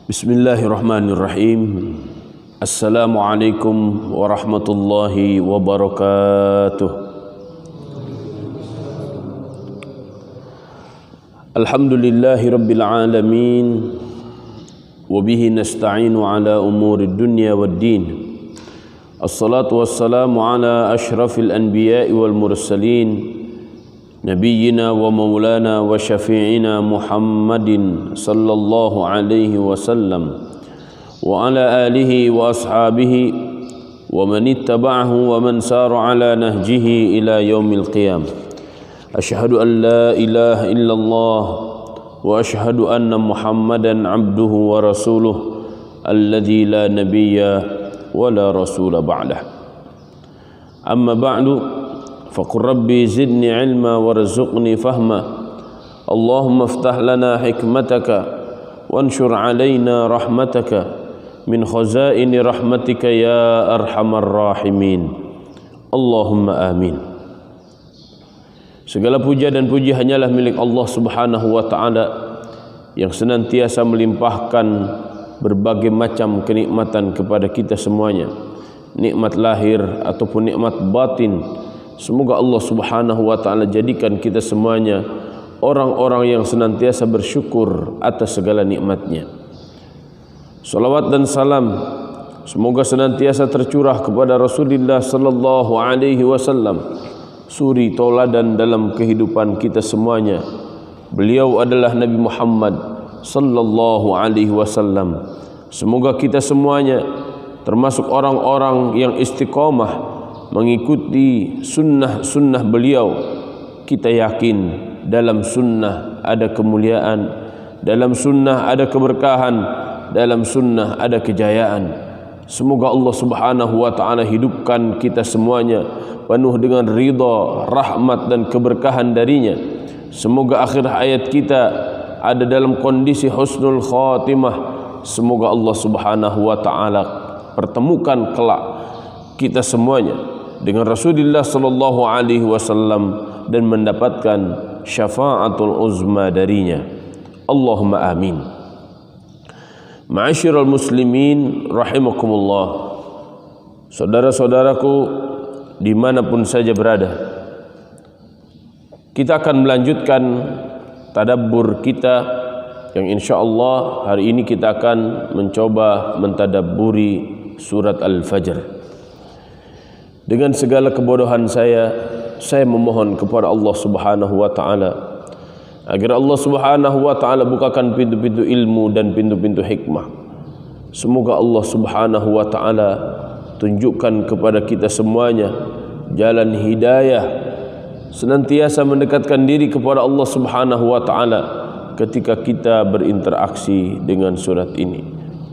Bismillahirrahmanirrahim. Assalamualaikum warahmatullahi wabarakatuh. Alhamdulillahi rabbil alamin. Wabihi nasta'inu ala umuri dunya wad din. Assalatu wassalamu ala ashrafil anbiya'i wal mursalin, Nabiyyina wa maulana wa syafi'ina Muhammadin sallallahu alaihi wasallam wa ala alihi wa ashabihi wa man ittaba'ahu wa man sara ala nahjihi ila yaumil qiyam. Asyhadu an la ilaha illallah wa asyhadu anna Muhammadan abduhu wa rasuluh alladzi la nabiyya wa la rasula ba'dah. Amma ba'du, فقل ربي زدني علما وارزقني فهما اللهم افتح لنا حكمتك وانشر علينا رحمتك من خزائن رحمتك يا أرحم الراحمين اللهم آمين. Segala puja dan puji hanyalah milik Allah Subhanahu wa taala yang senantiasa melimpahkan berbagai macam kenikmatan kepada kita semuanya, nikmat lahir ataupun nikmat batin. Semoga Allah Subhanahu wa taala jadikan kita semuanya orang-orang yang senantiasa bersyukur atas segala nikmatnya. Salawat dan salam semoga senantiasa tercurah kepada Rasulullah sallallahu alaihi wasallam, suri tauladan dalam kehidupan kita semuanya. Beliau adalah Nabi Muhammad sallallahu alaihi wasallam. Semoga kita semuanya termasuk orang-orang yang istiqamah mengikuti sunnah-sunnah beliau. Kita yakin dalam sunnah ada kemuliaan, dalam sunnah ada keberkahan, dalam sunnah ada kejayaan. Semoga Allah Subhanahu wa taala hidupkan kita semuanya penuh dengan ridha, rahmat dan keberkahan darinya. Semoga akhir hayat kita ada dalam kondisi husnul khatimah. Semoga Allah Subhanahu wa taala pertemukan kelak kita semuanya dengan Rasulullah sallallahu alaihi wasallam dan mendapatkan syafaatul uzma darinya. Allahumma amin. Ma'asyiral muslimin rahimakumullah. Saudara-saudaraku dimanapun saja berada, kita akan melanjutkan tadabbur kita yang insyaallah hari ini kita akan mencoba mentadabburi surat Al-Fajr. Dengan segala kebodohan saya memohon kepada Allah Subhanahu wa taala agar Allah Subhanahu wa taala bukakan pintu-pintu ilmu dan pintu-pintu hikmah. Semoga Allah Subhanahu wa taala tunjukkan kepada kita semuanya jalan hidayah, senantiasa mendekatkan diri kepada Allah Subhanahu wa taala ketika kita berinteraksi dengan surat ini.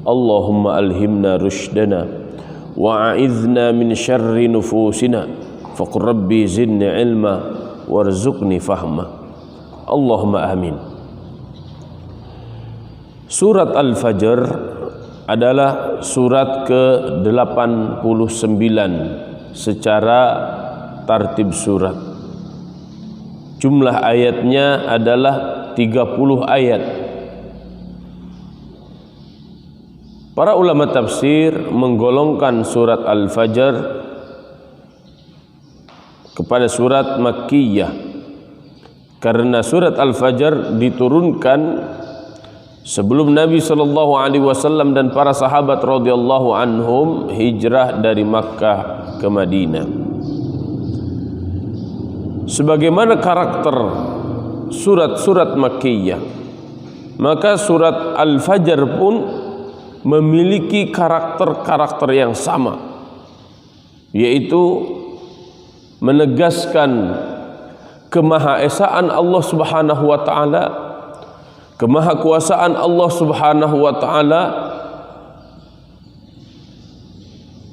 Allahumma alhimna rushdana wa'idhna min syarri nufusina faqur rabbi zidni ilma warzuqni fahma. Allahumma amin. Surat Al-Fajr adalah surat ke-89 secara tartib surat. Jumlah ayatnya adalah 30 ayat. Para ulama tafsir menggolongkan surat Al-Fajr kepada surat Makkiyah karena surat Al-Fajr diturunkan sebelum Nabi sallallahu alaihi wasallam dan para sahabat radhiyallahu anhum hijrah dari Makkah ke Madinah. Sebagaimana karakter surat-surat Makkiyah, maka surat Al-Fajr pun memiliki karakter-karakter yang sama, yaitu menegaskan kemahaesaan Allah Subhanahu wa taala, kemahakuasaan Allah Subhanahu wa taala,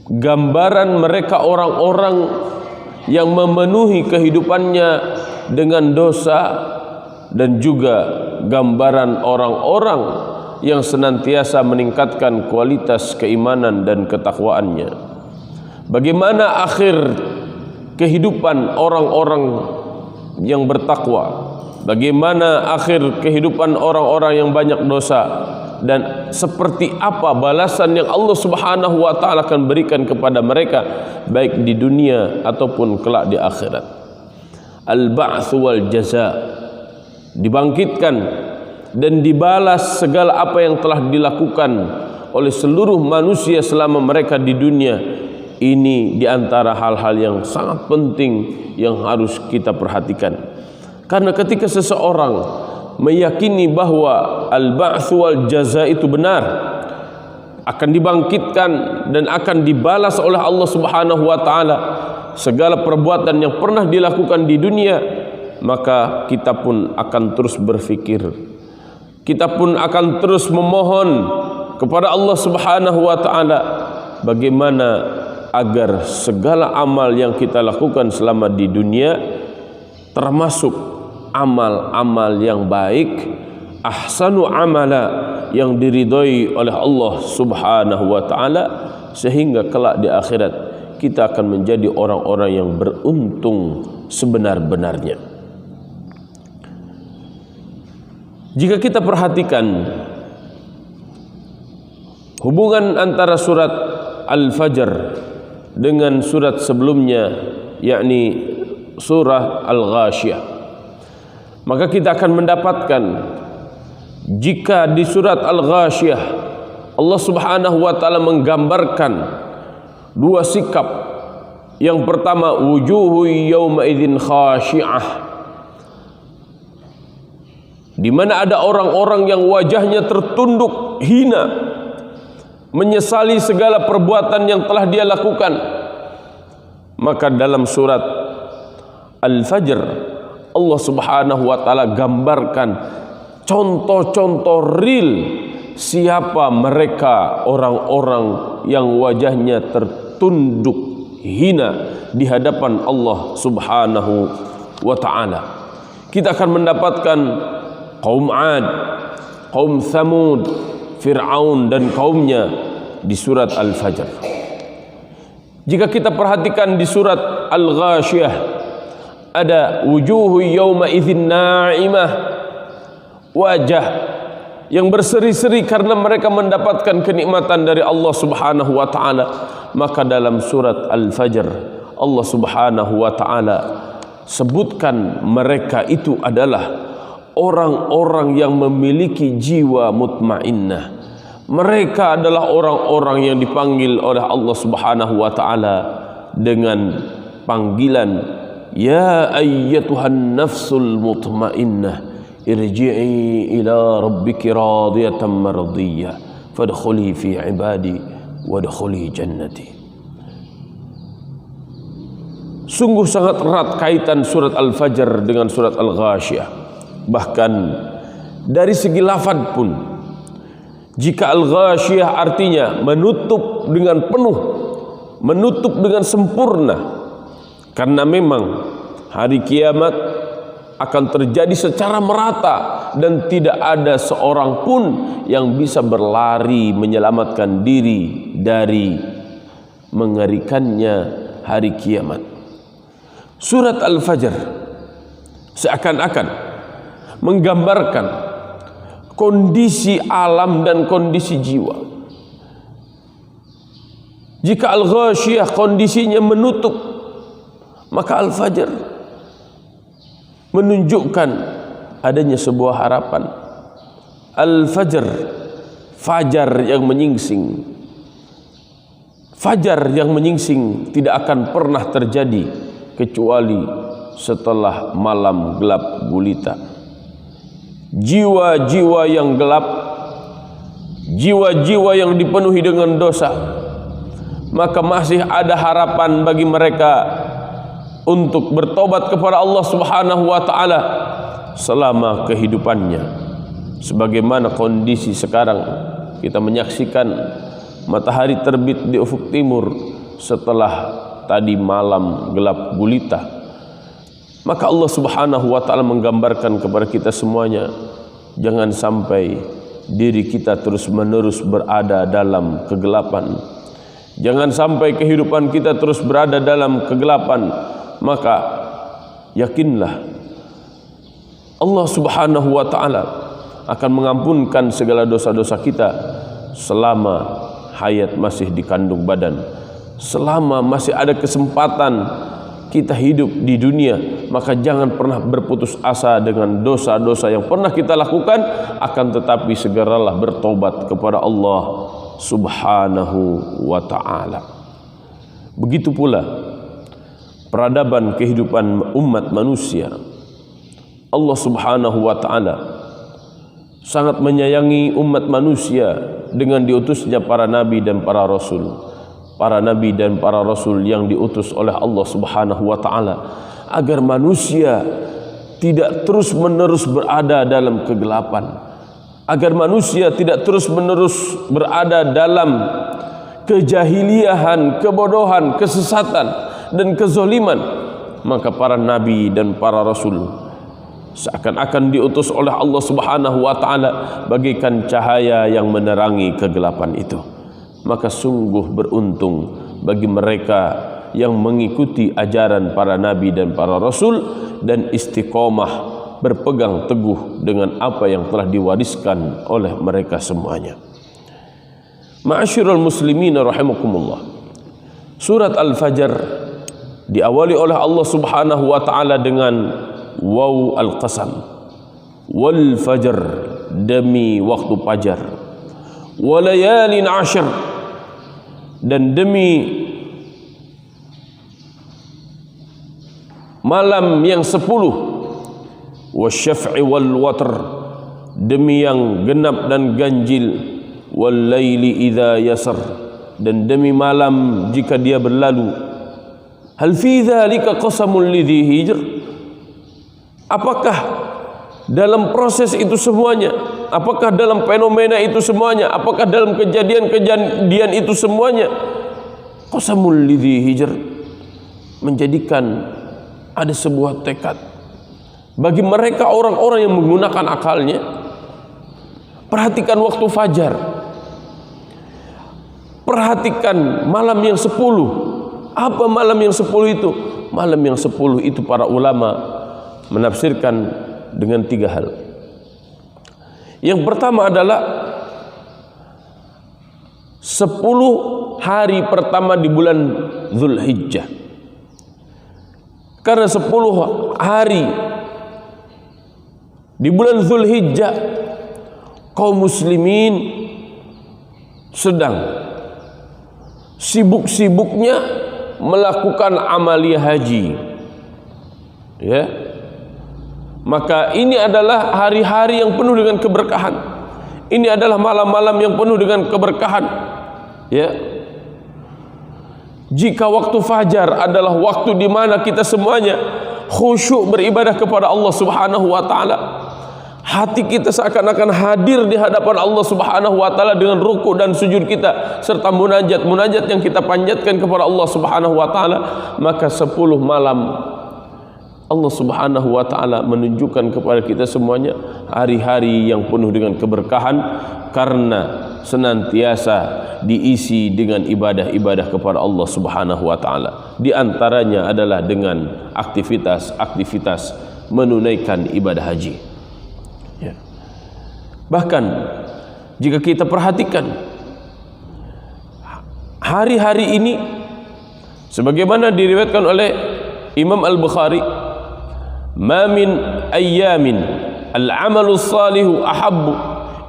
gambaran mereka orang-orang yang memenuhi kehidupannya dengan dosa, dan juga gambaran orang-orang yang senantiasa meningkatkan kualitas keimanan dan ketakwaannya. Bagaimana akhir kehidupan orang-orang yang bertakwa, bagaimana akhir kehidupan orang-orang yang banyak dosa, dan seperti apa balasan yang Allah Subhanahu wa taala akan berikan kepada mereka baik di dunia ataupun kelak di akhirat. Al-ba'ts wal jaza, dibangkitkan dan dibalas segala apa yang telah dilakukan oleh seluruh manusia selama mereka di dunia. Ini diantara hal-hal yang sangat penting yang harus kita perhatikan. Karena ketika seseorang meyakini bahwa al-ba'ts wal jaza itu benar, akan dibangkitkan dan akan dibalas oleh Allah Subhanahu wa taala segala perbuatan yang pernah dilakukan di dunia, maka kita pun akan terus berfikir, kita pun akan terus memohon kepada Allah Subhanahu wa taala bagaimana agar segala amal yang kita lakukan selama di dunia, termasuk amal-amal yang baik, ahsanu amala, yang diridhoi oleh Allah Subhanahu wa taala, sehingga kelak di akhirat kita akan menjadi orang-orang yang beruntung sebenar-benarnya. Jika kita perhatikan hubungan antara surat Al-Fajr dengan surat sebelumnya, yakni surah Al-Ghashiyah, maka kita akan mendapatkan jika di surat Al-Ghashiyah Allah Subhanahu wa taala menggambarkan dua sikap. Yang pertama, wujuhu yawma idzin khashi'ah, di mana ada orang-orang yang wajahnya tertunduk hina, menyesali segala perbuatan yang telah dia lakukan. Maka dalam surat Al-Fajr Allah Subhanahu wa taala gambarkan contoh-contoh real siapa mereka orang-orang yang wajahnya tertunduk hina di hadapan Allah Subhanahu wa taala. Kita akan mendapatkan kaum 'Ad, kaum Tsamud, Fir'aun dan kaumnya di surat Al-Fajr. Jika kita perhatikan di surat Al-Ghashiyah ada wujuhu yawma idzin na'imah, wajah yang berseri-seri karena mereka mendapatkan kenikmatan dari Allah Subhanahu wa taala. Maka dalam surat Al-Fajr Allah Subhanahu wa taala sebutkan mereka itu adalah orang-orang yang memiliki jiwa mutmainnah. Mereka adalah orang-orang yang dipanggil oleh Allah Subhanahu wa taala dengan panggilan ya ayyatuhan nafsul mutmainnah irji'i ila rabbiki radiyatan mardiyah fadkhuli fi ibadi wadkhuli jannati. Sungguh sangat erat kaitan surat Al-Fajr dengan surat Al-Ghashiyah. Bahkan dari segi lafaz pun, jika Al-Ghashiyah artinya menutup dengan penuh, menutup dengan sempurna, karena memang hari kiamat akan terjadi secara merata dan tidak ada seorang pun yang bisa berlari menyelamatkan diri dari mengerikannya hari kiamat. Surat Al-Fajr seakan-akan menggambarkan kondisi alam dan kondisi jiwa. Jika Al-Ghashiyah kondisinya menutup, maka Al-Fajr menunjukkan adanya sebuah harapan. Al-Fajr, fajar yang menyingsing. Fajar yang menyingsing tidak akan pernah terjadi kecuali setelah malam gelap gulita. Jiwa-jiwa yang gelap, jiwa-jiwa yang dipenuhi dengan dosa, maka masih ada harapan bagi mereka untuk bertobat kepada Allah Subhanahu wa taala selama kehidupannya. Sebagaimana kondisi sekarang, kita menyaksikan matahari terbit di ufuk timur setelah tadi malam gelap gulita. Maka Allah Subhanahu wa taala menggambarkan kepada kita semuanya, jangan sampai diri kita terus-menerus berada dalam kegelapan. Jangan sampai kehidupan kita terus berada dalam kegelapan. Maka yakinlah Allah Subhanahu wa taala akan mengampunkan segala dosa-dosa kita selama hayat masih di kandung badan, selama masih ada kesempatan kita hidup di dunia. Maka jangan pernah berputus asa dengan dosa-dosa yang pernah kita lakukan, akan tetapi segeralah bertobat kepada Allah Subhanahu wa ta'ala. Begitu pula peradaban kehidupan umat manusia. Allah Subhanahu wa ta'ala sangat menyayangi umat manusia dengan diutusnya para nabi dan para rasul. Para nabi dan para rasul yang diutus oleh Allah Subhanahu wa ta'ala agar manusia tidak terus-menerus berada dalam kegelapan, agar manusia tidak terus-menerus berada dalam kejahiliahan, kebodohan, kesesatan dan kezaliman. Maka para nabi dan para rasul seakan-akan diutus oleh Allah Subhanahu wa ta'ala bagaikan cahaya yang menerangi kegelapan itu. Maka sungguh beruntung bagi mereka yang mengikuti ajaran para nabi dan para rasul dan istiqomah berpegang teguh dengan apa yang telah diwariskan oleh mereka semuanya. Ma'asyiral muslimin rahimakumullah. Surat Al-Fajr diawali oleh Allah Subhanahu wa ta'ala dengan waw al-qasam, wal fajr, demi waktu fajar, walayalin ashir, dan demi malam yang 10, wasyaf'i wal watr, demi yang genap dan ganjil, wal laili idza yasr, dan demi malam jika dia berlalu. Hal fi dzalika qasamul lidhi hijr, apakah dalam proses itu semuanya, apakah dalam fenomena itu semuanya, apakah dalam kejadian-kejadian itu semuanya qasamul lidhi hijr, menjadikan ada sebuah tekad bagi mereka orang-orang yang menggunakan akalnya. Perhatikan waktu fajar, perhatikan malam yang 10. Apa malam yang 10 itu? Malam yang 10 itu para ulama menafsirkan dengan 3 hal. Yang pertama adalah 10 hari pertama di bulan Dzulhijjah. Karena 10 hari di bulan Dzulhijjah kaum muslimin sedang sibuk-sibuknya melakukan amalia haji, ya. Maka ini adalah hari-hari yang penuh dengan keberkahan. Ini adalah malam-malam yang penuh dengan keberkahan, ya. Jika waktu fajar adalah waktu di mana kita semuanya khusyuk beribadah kepada Allah Subhanahu wa ta'ala, hati kita seakan-akan hadir di hadapan Allah Subhanahu wa ta'ala dengan ruku dan sujud kita serta munajat yang kita panjatkan kepada Allah Subhanahu wa ta'ala, maka 10 malam Allah Subhanahu wa ta'ala menunjukkan kepada kita semuanya hari-hari yang penuh dengan keberkahan karena senantiasa diisi dengan ibadah-ibadah kepada Allah Subhanahu wa ta'ala. Di antaranya adalah dengan aktivitas-aktivitas menunaikan ibadah haji, ya. Bahkan jika kita perhatikan hari-hari ini sebagaimana diriwayatkan oleh Imam Al-Bukhari, ma min ayyamin al-amalu salihu ahabbu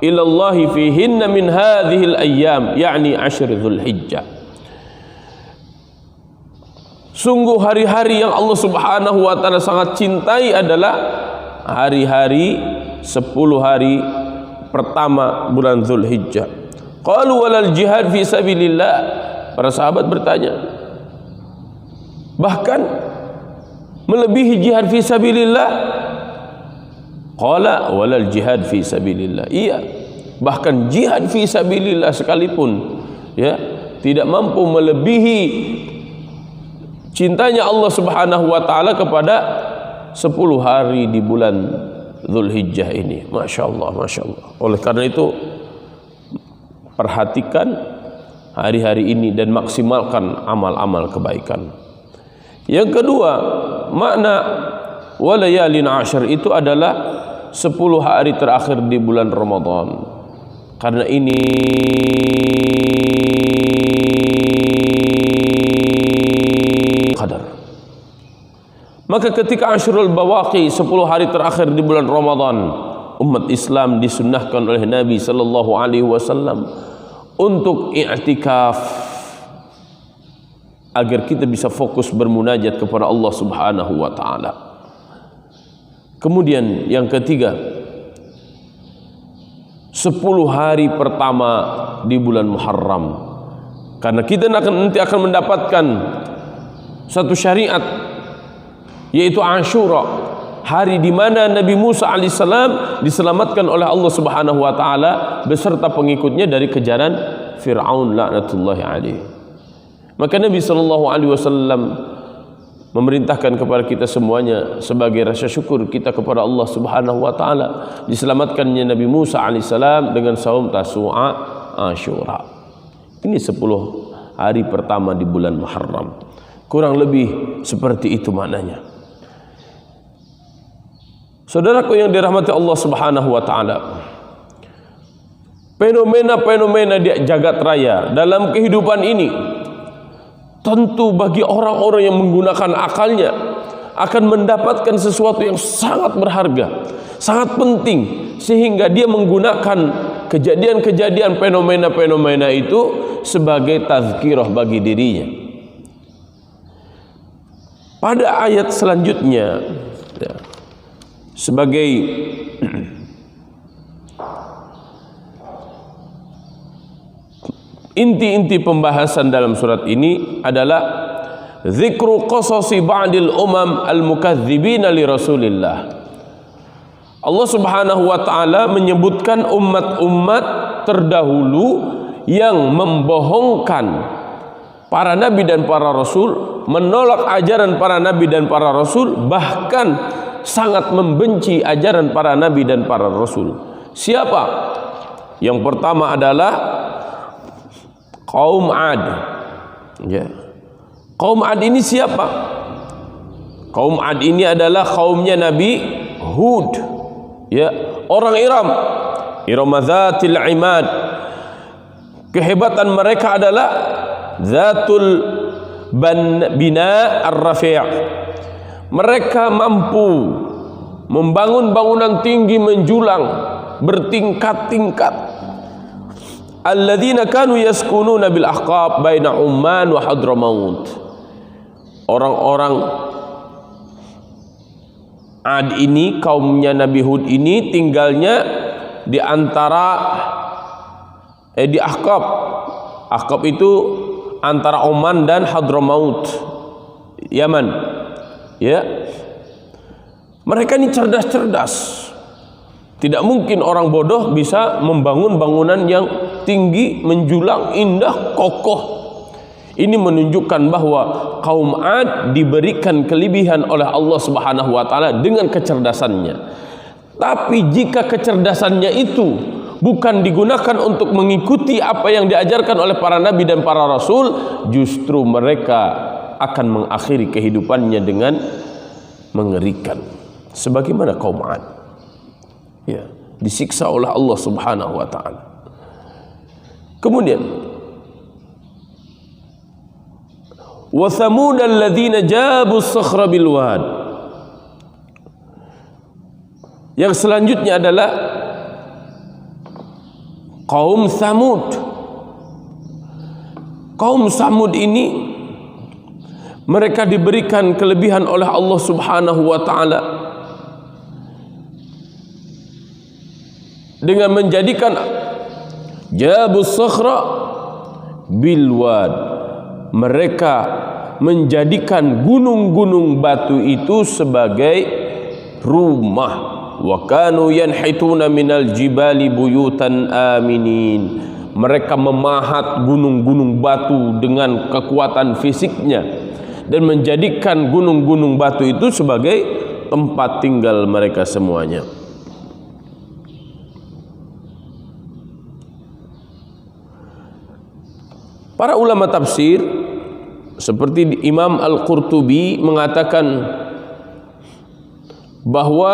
ila Allah fihinna min hadhihi al-ayyam, yakni 10 Dzulhijjah. Sungguh hari-hari yang Allah Subhanahu wa ta'ala sangat cintai adalah hari-hari 10 hari pertama bulan Dzulhijjah. Qalu walal jihad fi sabilillah. Para sahabat bertanya, bahkan melebihi jihad fi sabilillah? Qala walal jihad fi sabilillah. Iya, bahkan jihad fi sabilillah sekalipun, ya, tidak mampu melebihi cintanya Allah Subhanahu wa ta'ala kepada 10 hari di bulan Dzulhijjah ini. Masya Allah, Masya Allah. Oleh karena itu perhatikan hari-hari ini dan maksimalkan amal-amal kebaikan. Yang kedua, makna walayalin ashar itu adalah 10 hari terakhir di bulan Ramadan. Karena ini qadar. Maka ketika Asyrul Bawaqi, 10 hari terakhir di bulan Ramadan, umat Islam disunnahkan oleh Nabi sallallahu alaihi wasallam untuk i'tikaf agar kita bisa fokus bermunajat kepada Allah Subhanahu wa taala. Kemudian yang ketiga, 10 hari pertama di bulan Muharram. Karena kita nanti akan mendapatkan satu syariat, yaitu Ashura, hari di mana Nabi Musa alaihissalam diselamatkan oleh Allah Subhanahu wa taala beserta pengikutnya dari kejaran Fir'aun laknatullahi alaihi. Maka Nabi sallallahu alaihi wasallam memerintahkan kepada kita semuanya sebagai rasa syukur kita kepada Allah Subhanahu wa taala diselamatkannya Nabi Musa alaihissalam dengan saum Tasu'a Ashura. Ini 10 hari pertama di bulan Muharram. Kurang lebih seperti itu maknanya. Saudaraku yang dirahmati Allah Subhanahu wa taala, fenomena-fenomena di jagat raya dalam kehidupan ini tentu bagi orang-orang yang menggunakan akalnya akan mendapatkan sesuatu yang sangat berharga, sangat penting, sehingga dia menggunakan kejadian-kejadian fenomena-fenomena itu sebagai tazkirah bagi dirinya. Pada ayat selanjutnya, ya, sebagai inti-inti pembahasan dalam surat ini adalah zikru qasasi ba'dil umam al-mukadzibina li Rasulillah. Allah Subhanahu wa taala menyebutkan umat-umat terdahulu yang membohongkan para nabi dan para rasul, menolak ajaran para nabi dan para rasul, bahkan sangat membenci ajaran para nabi dan para rasul. Siapa? Yang pertama adalah kaum Ad. Ya. Kaum Ad ini siapa? Kaum Ad ini adalah kaumnya Nabi Hud. Ya, orang Iram. Iramadzatil imad. Kehebatan mereka adalah zatul bina ar-rafi'. Mereka mampu membangun bangunan tinggi menjulang bertingkat-tingkat. Alladzina kanu yaskununa bil ahqab baina Umman wa Hadramaut. Orang-orang Ad ini, kaumnya Nabi Hud ini tinggalnya di antara di Ahqab. Ahqab itu antara Oman dan Hadramaut, Yaman. Ya. Mereka ini cerdas-cerdas. Tidak mungkin orang bodoh bisa membangun bangunan yang tinggi, menjulang, indah, kokoh. Ini menunjukkan bahwa kaum Ad diberikan kelebihan oleh Allah Subhanahu wa taala dengan kecerdasannya. Tapi jika kecerdasannya itu bukan digunakan untuk mengikuti apa yang diajarkan oleh para nabi dan para rasul, justru mereka akan mengakhiri kehidupannya dengan mengerikan. Sebagaimana kaum Ad, ya, disiksa oleh Allah Subhanahu wa taala. Kemudian wa thamud alladzina jabu as-sakhra bil wad. Yang selanjutnya adalah kaum Thamud. Kaum Thamud ini mereka diberikan kelebihan oleh Allah Subhanahu wa taala dengan menjadikan jabus sakhra bil wad. Mereka menjadikan gunung-gunung batu itu sebagai rumah. Wa kanu yanhituna minal jibali buyutan aminin. Mereka memahat gunung-gunung batu dengan kekuatan fisiknya dan menjadikan gunung-gunung batu itu sebagai tempat tinggal mereka semuanya. Para ulama tafsir seperti Imam Al-Qurtubi mengatakan bahwa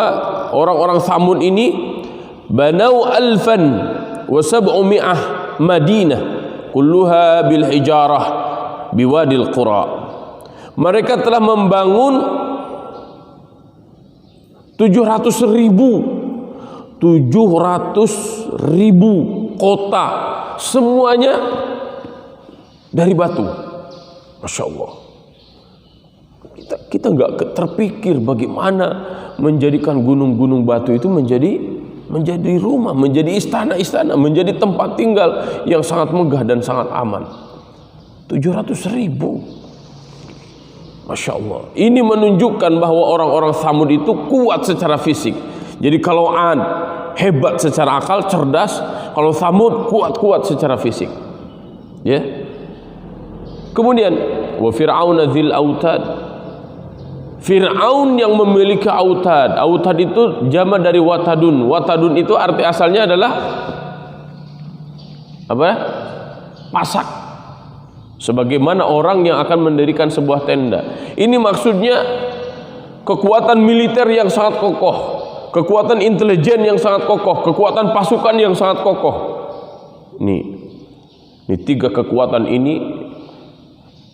orang-orang Thamud ini banau alfan wa sab'umi'ah madinah kulluha bil hijarah biwadil qura. Mereka telah membangun 700.000 kota, semuanya dari batu. Masya Allah. Kita nggak terpikir bagaimana menjadikan gunung-gunung batu itu menjadi rumah, menjadi istana-istana, menjadi tempat tinggal yang sangat megah dan sangat aman. 700.000. Masya Allah. Ini menunjukkan bahwa orang-orang Thamud itu kuat secara fisik. Jadi kalau Ad hebat secara akal, cerdas, kalau Thamud kuat secara fisik. Ya. Kemudian wa fir'auna dzil autad. Fir'aun yang memiliki autad. Autad itu jamak dari watadun. Watadun itu arti asalnya adalah apa? Pasak. Sebagaimana orang yang akan mendirikan sebuah tenda. Ini maksudnya kekuatan militer yang sangat kokoh, kekuatan intelijen yang sangat kokoh, kekuatan pasukan yang sangat kokoh. Ini tiga kekuatan ini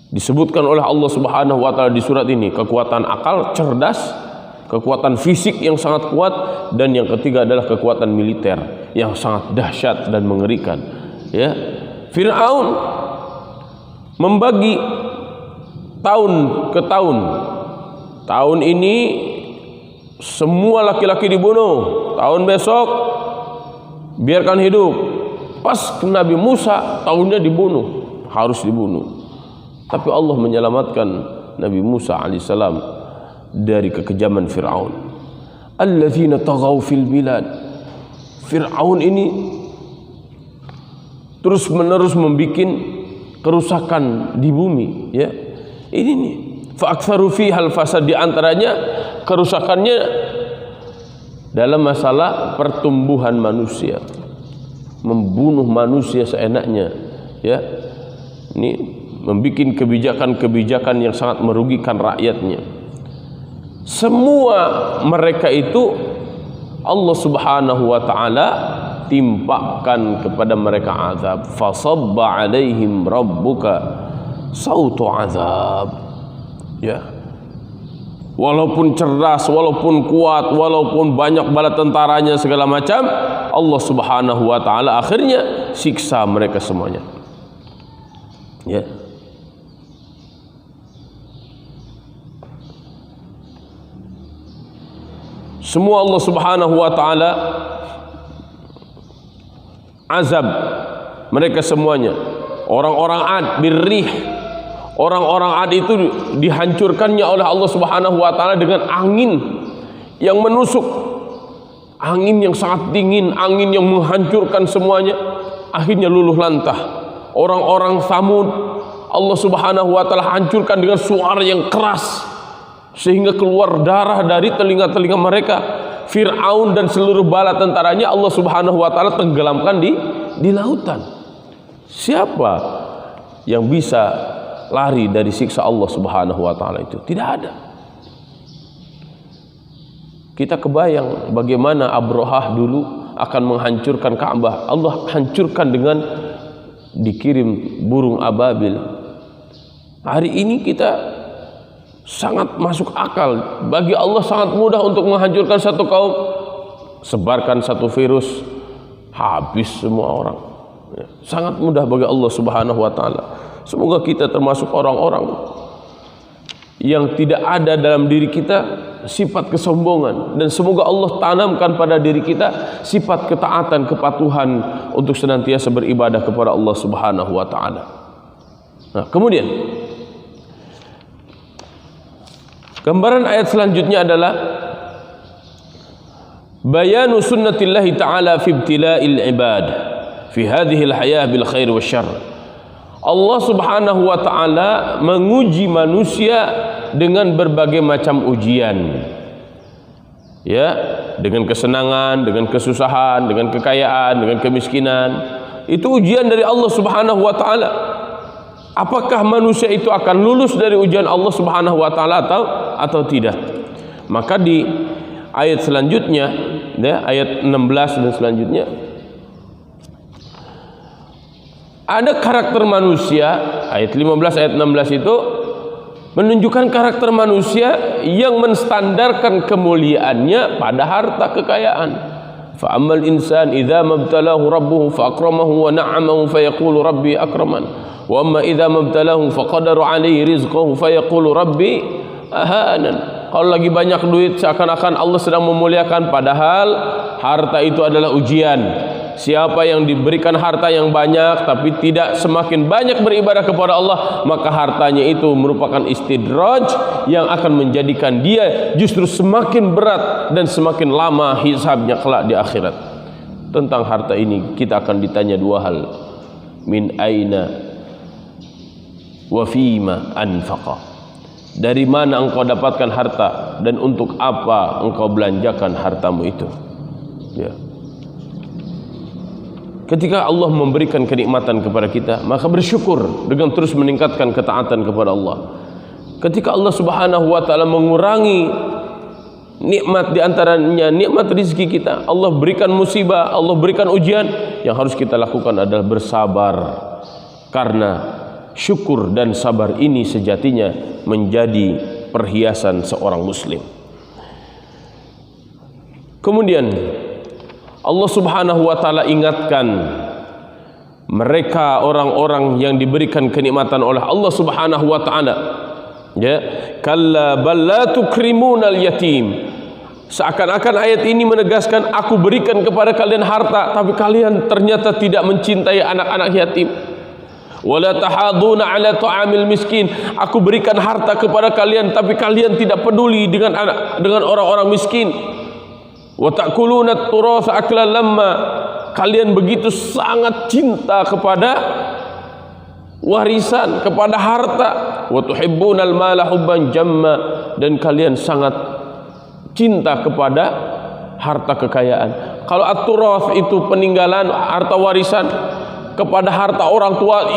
disebutkan oleh Allah Subhanahu wa taala di surat ini. Kekuatan akal, cerdas, kekuatan fisik yang sangat kuat, dan yang ketiga adalah kekuatan militer yang sangat dahsyat dan mengerikan. Ya. Fir'aun membagi tahun ke tahun. Tahun ini semua laki-laki dibunuh, tahun besok biarkan hidup. Pas Nabi Musa tahunnya dibunuh, harus dibunuh. Tapi Allah menyelamatkan Nabi Musa alaihissalam dari kekejaman Fir'aun. Alladzina taghaw fil bilad. Fir'aun ini terus menerus membuat kerusakan di bumi, ya. Ini nih, fa'aktsaru fihal fasad, di antaranya kerusakannya dalam masalah pertumbuhan manusia, membunuh manusia seenaknya, ya. Ini membuat kebijakan-kebijakan yang sangat merugikan rakyatnya. Semua mereka itu Allah Subhanahu wa taala timpakan kepada mereka azab. Fasabba alaihim rabbuka sautu azab. Ya. Walaupun cerdas, walaupun kuat, walaupun banyak bala tentaranya segala macam, Allah Subhanahu wa taala akhirnya siksa mereka semuanya. Ya. Semua Allah Subhanahu wa taala azab mereka semuanya. Orang-orang Ad birrih, orang-orang Ad itu dihancurkannya oleh Allah Subhanahu wa taala dengan angin yang menusuk, angin yang sangat dingin, angin yang menghancurkan semuanya, akhirnya luluh lantah. Orang-orang Tsamud Allah Subhanahu wa taala hancurkan dengan suara yang keras sehingga keluar darah dari telinga-telinga mereka. Fir'aun dan seluruh bala tentaranya Allah Subhanahu wa taala tenggelamkan di lautan. Siapa yang bisa lari dari siksa Allah Subhanahu wa taala itu? Tidak ada. Kita kebayang bagaimana Abrahah dulu akan menghancurkan Ka'bah. Allah hancurkan dengan dikirim burung ababil. Hari ini kita sangat masuk akal. Bagi Allah sangat mudah untuk menghancurkan satu kaum. Sebarkan satu virus, habis semua orang. Sangat mudah bagi Allah Subhanahu wa taala. Semoga kita termasuk orang-orang yang tidak ada dalam diri kita sifat kesombongan, dan semoga Allah tanamkan pada diri kita sifat ketaatan, kepatuhan untuk senantiasa beribadah kepada Allah Subhanahu wa taala. Nah, kemudian gambaran ayat selanjutnya adalah bayanu sunnatillahi ta'ala fi ibtila'il ibad fi hadhihi al-hayah bil khair wa syarr. Allah Subhanahu wa taala menguji manusia dengan berbagai macam ujian. Ya, dengan kesenangan, dengan kesusahan, dengan kekayaan, dengan kemiskinan. Itu ujian dari Allah Subhanahu wa taala. Apakah manusia itu akan lulus dari ujian Allah Subhanahu wa taala atau tidak? Maka di ayat selanjutnya, ya, ayat 16 dan selanjutnya, ada karakter manusia. Ayat 15 ayat 16 itu menunjukkan karakter manusia yang menstandarkan kemuliaannya pada harta kekayaan. Fa ammal insan idza mabtalahu rabbuhu fa akramahu wa na'amahu fa yaqulu rabbi akraman wa amma idza mabtalahu fa qadara alaihi rizqahu fa yaqulu rabbi ahanan. Kalau lagi banyak duit seakan-akan Allah sedang memuliakan, padahal harta itu adalah ujian. Siapa yang diberikan harta yang banyak tapi tidak semakin banyak beribadah kepada Allah, maka hartanya itu merupakan istidraj yang akan menjadikan dia justru semakin berat dan semakin lama hisabnya kelak di akhirat. Tentang harta ini kita akan ditanya dua hal. Min aina wa fima anfaqa. Dari mana engkau dapatkan harta dan untuk apa engkau belanjakan hartamu itu. Ya. Ketika Allah memberikan kenikmatan kepada kita, maka bersyukur dengan terus meningkatkan ketaatan kepada Allah. Ketika Allah Subhanahu wa taala mengurangi nikmat di antaranya nikmat rezeki kita, Allah berikan musibah, Allah berikan ujian, yang harus kita lakukan adalah bersabar. Karena syukur dan sabar ini sejatinya menjadi perhiasan seorang muslim. Kemudian Allah Subhanahu wa taala ingatkan mereka orang-orang yang diberikan kenikmatan oleh Allah Subhanahu wa taala. Ya, kalla bal la tukrimunal yatim. Seakan-akan ayat ini menegaskan, aku berikan kepada kalian harta tapi kalian ternyata tidak mencintai anak-anak yatim. Wala tahaduna ala ta'amil miskin. Aku berikan harta kepada kalian tapi kalian tidak peduli dengan orang-orang miskin. Wa ta'kuluna at-turatha aklan lamma. Kalian begitu sangat cinta kepada warisan, kepada harta. Wa tuhibbunal mala hubban jamma. Dan kalian sangat cinta kepada harta kekayaan. Kalau at-turath itu peninggalan, harta warisan, kepada harta orang tua,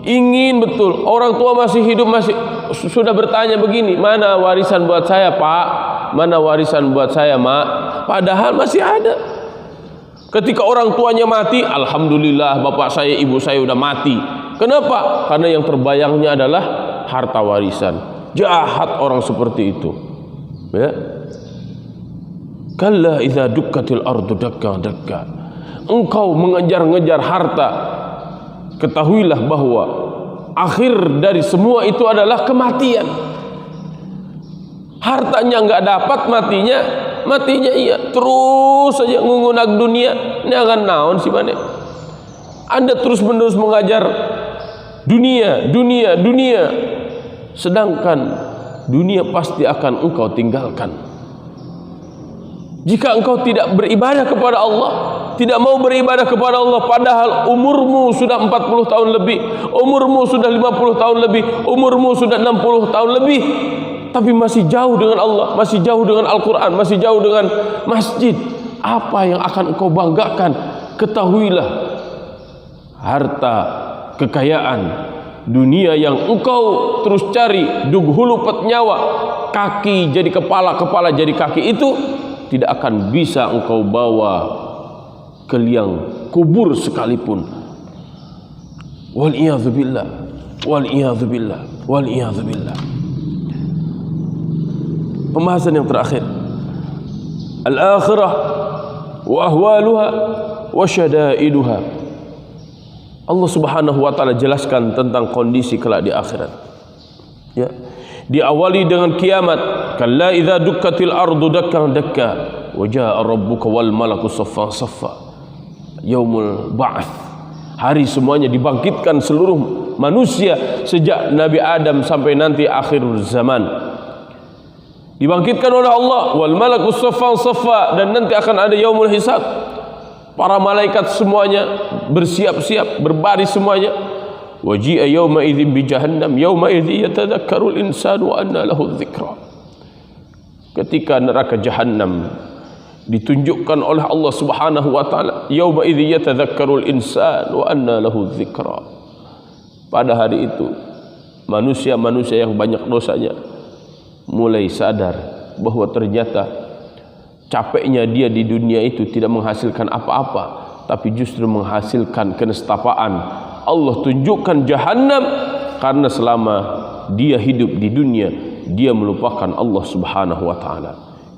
ingin betul. Orang tua masih hidup, masih sudah bertanya begini, mana warisan buat saya pak, mana warisan buat saya mak, padahal masih ada. Ketika orang tuanya mati, alhamdulillah bapak saya ibu saya udah mati. Kenapa? Karena yang terbayangnya adalah harta warisan. Jahat orang seperti itu, ya. Kalla idza dukkatil ardu dakka dakka. Engkau mengejar-ngejar harta, ketahuilah bahwa akhir dari semua itu adalah kematian. Hartanya enggak dapat, matinya iya. Terus saja ngungunak dunia, ini akan naon sih mana? Anda terus-menerus mengajar dunia, sedangkan dunia pasti akan engkau tinggalkan. Jika engkau tidak beribadah kepada Allah, tidak mau beribadah kepada Allah, padahal umurmu sudah 40 tahun lebih, umurmu sudah 50 tahun lebih, umurmu sudah 60 tahun lebih, tapi masih jauh dengan Allah, masih jauh dengan Al-Quran, masih jauh dengan masjid, apa yang akan engkau banggakan? Ketahuilah, harta, kekayaan, dunia yang engkau terus cari, dughulu pet nyawa, kaki jadi kepala, kepala jadi kaki, itu tidak akan bisa engkau bawa ke liang kubur sekalipun. Wal'iyadzubillah, wal'iyadzubillah, wal'iyadzubillah. Pembahasan yang terakhir, al-akhirah wa ahwaluha wa syada'iduha. Allah Subhanahu wa taala jelaskan tentang kondisi kelak di akhirat. Ya. Diawali dengan kiamat, kalla idza dukkatil ardu dakkan dakka wa jaa rabbuka wal malaku saffan saffa. Yaumul ba'ts. Hari semuanya dibangkitkan seluruh manusia sejak Nabi Adam sampai nanti akhir zaman. Dibangkitkan oleh Allah, wal malaku saffan saffa, dan nanti akan ada yaumul hisab. Para malaikat semuanya bersiap-siap, berbaris semuanya. Waji'a yawma idzin bi jahannam yawma idzi yatadhakkarul insanu wa anna lahu dzikra. Ketika neraka Jahannam ditunjukkan oleh Allah Subhanahu wa taala, yawma idzi yatadhakkarul insanu wa anna lahu dzikra. Pada hari itu manusia-manusia yang banyak dosanya mulai sadar bahwa ternyata capeknya dia di dunia itu tidak menghasilkan apa-apa, tapi justru menghasilkan kenestapaan. Allah tunjukkan jahannam karena selama dia hidup di dunia dia melupakan Allah Subhanahu wa taala.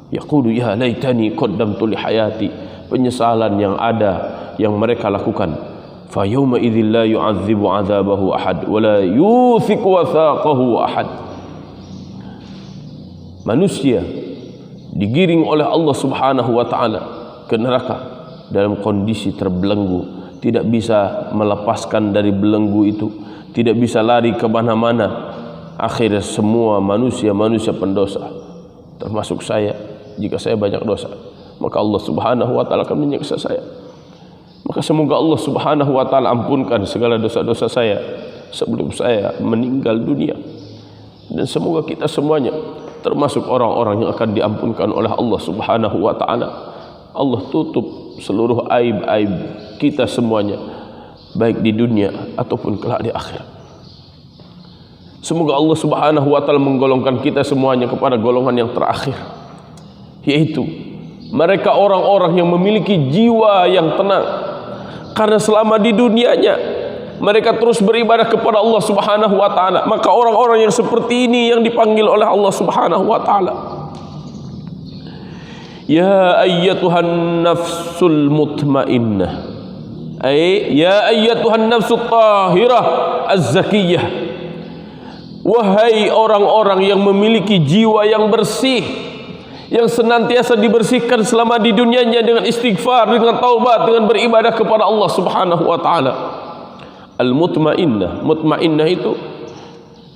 Yaqulu ya laitani qaddamtu li hayati, penyesalan yang ada yang mereka lakukan. Fa yauma idzil la yu'adzibu 'adzabahu ahad wa la yuthiqu wathaqahu ahad. Manusia digiring oleh Allah Subhanahu wa taala ke neraka dalam kondisi terbelenggu, tidak bisa melepaskan dari belenggu itu, tidak bisa lari ke mana-mana. Akhirnya semua manusia pendosa, termasuk saya, jika saya banyak dosa, maka Allah Subhanahu wa taala akan menyiksa saya. Maka semoga Allah Subhanahu wa taala ampunkan segala dosa-dosa saya sebelum saya meninggal dunia. Dan semoga kita semuanya termasuk orang-orang yang akan diampunkan oleh Allah Subhanahu wa taala. Allah tutup seluruh aib-aib kita semuanya, baik di dunia ataupun kelak di akhirat. Semoga Allah Subhanahu wa taala menggolongkan kita semuanya kepada golongan yang terakhir, yaitu mereka orang-orang yang memiliki jiwa yang tenang, karena selama di dunianya mereka terus beribadah kepada Allah Subhanahu wa taala. Maka orang-orang yang seperti ini yang dipanggil oleh Allah Subhanahu wa taala, ya ayyatuhan nafsul mutmainnah, ya ayyatuhan nafsut tahirah az-zakiyah. Wahai orang-orang yang memiliki jiwa yang bersih, yang senantiasa dibersihkan selama di dunianya dengan istighfar, dengan taubat, dengan beribadah kepada Allah Subhanahu wa taala. Al-mutmainnah, mutmainnah itu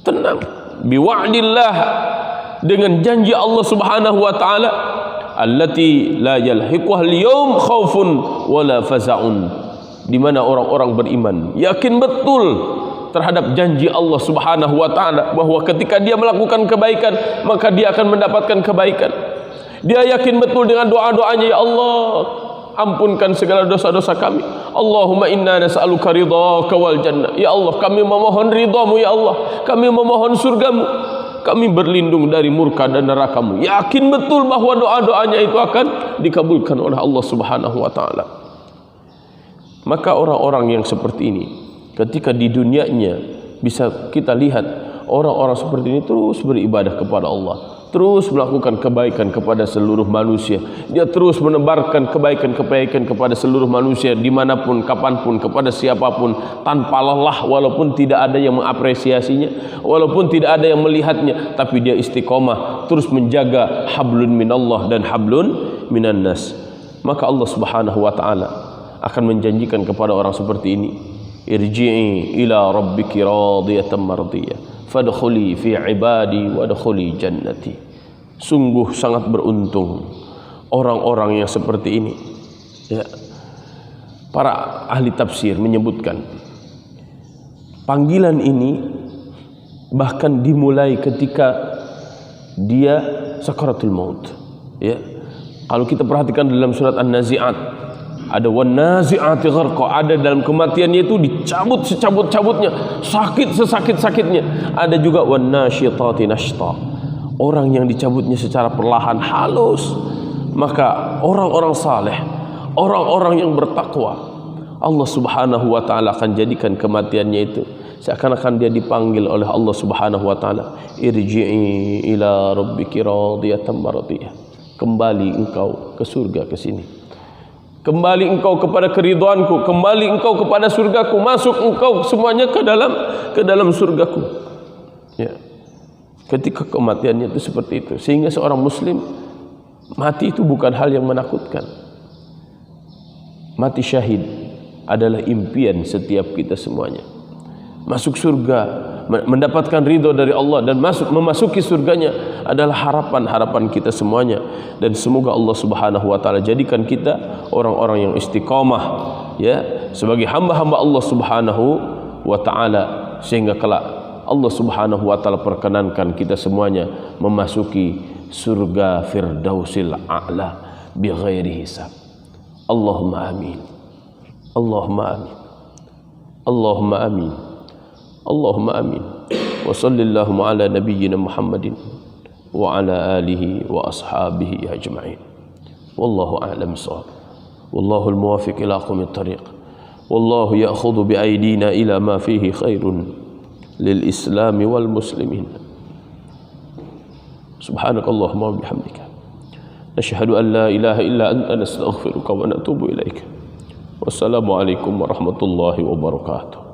tenang, biwa'dillah, dengan janji Allah Subhanahu wa taala, allati la yalhiquha al-yawm khaufun wala faza'un, di mana orang-orang beriman yakin betul terhadap janji Allah Subhanahu wa taala bahwa ketika dia melakukan kebaikan maka dia akan mendapatkan kebaikan. Dia yakin betul dengan doa-doanya, ya Allah, ampunkan segala dosa-dosa kami. Allahumma inna nas'aluka ridhaka wal jannah. Ya Allah, kami memohon ridhamu, ya Allah, kami memohon surgamu, kami berlindung dari murka dan nerakamu. Yakin betul bahwa doa-doanya itu akan dikabulkan oleh Allah Subhanahu wa taala. Maka orang-orang yang seperti ini, ketika di dunianya bisa kita lihat orang-orang seperti ini terus beribadah kepada Allah, terus melakukan kebaikan kepada seluruh manusia. Dia terus menebarkan kebaikan-kebaikan kepada seluruh manusia, dimanapun, kapanpun, kepada siapapun, tanpa lelah, walaupun tidak ada yang mengapresiasinya, walaupun tidak ada yang melihatnya, tapi dia istiqomah terus menjaga hablun minallah dan hablun minan nas. Maka Allah Subhanahu wa taala akan menjanjikan kepada orang seperti ini, irji'i ila rabbiki radiyatan mardiyah fadkhuli fi ibadi wadkhuli jannati. Sungguh sangat beruntung orang-orang yang seperti ini, ya. Para ahli tafsir menyebutkan panggilan ini bahkan dimulai ketika dia sakaratul maut, ya. Kalau kita perhatikan dalam surat An-Nazi'at, ada wan nazi'ati gharqa, ada dalam kematiannya itu dicabut secabut-cabutnya, sakit sesakit-sakitnya. Ada juga wan nasyitati nashta, orang yang dicabutnya secara perlahan, halus. Maka orang-orang saleh, orang-orang yang bertakwa, Allah Subhanahu wa taala akan jadikan kematiannya itu seakan-akan dia dipanggil oleh Allah Subhanahu wa taala, irji'i ila rabbiki radiyatan mardiyah. Kembali engkau ke surga, ke sini. Kembali engkau kepada keridhaanku, kembali engkau kepada surgaku, masuk engkau semuanya ke dalam surgaku. Ya. Ketika kematiannya itu seperti itu, sehingga seorang muslim mati itu bukan hal yang menakutkan. Mati syahid adalah impian setiap kita semuanya. Masuk surga, mendapatkan ridho dari Allah dan memasuki surganya adalah harapan kita semuanya. Dan semoga Allah Subhanahu wa taala jadikan kita orang-orang yang istiqamah, ya, sebagai hamba-hamba Allah Subhanahu wa taala, sehingga kelak Allah Subhanahu wa taala perkenankan kita semuanya memasuki surga Firdausil A'la bighairi hisab. Allahumma amin. Allahumma amin. Allahumma amin. Allahumma amin. Wa sallallahu ala nabiyyina Muhammadin wa ala alihi wa ashabihi ajma'in. wallahu a'lam bissawab. Wallahu al-muwaffiq ila aqwamit thariq. Wallahu ya'khudhu bi aydina ila ma fihi khairun lil Islam wal muslimin. Subhanakallahumma wa bihamdika nashhadu an la ilaha illa anta nastaghfiruka wa natubu ilaika. Wassalamualaikum warahmatullahi wabarakatuh.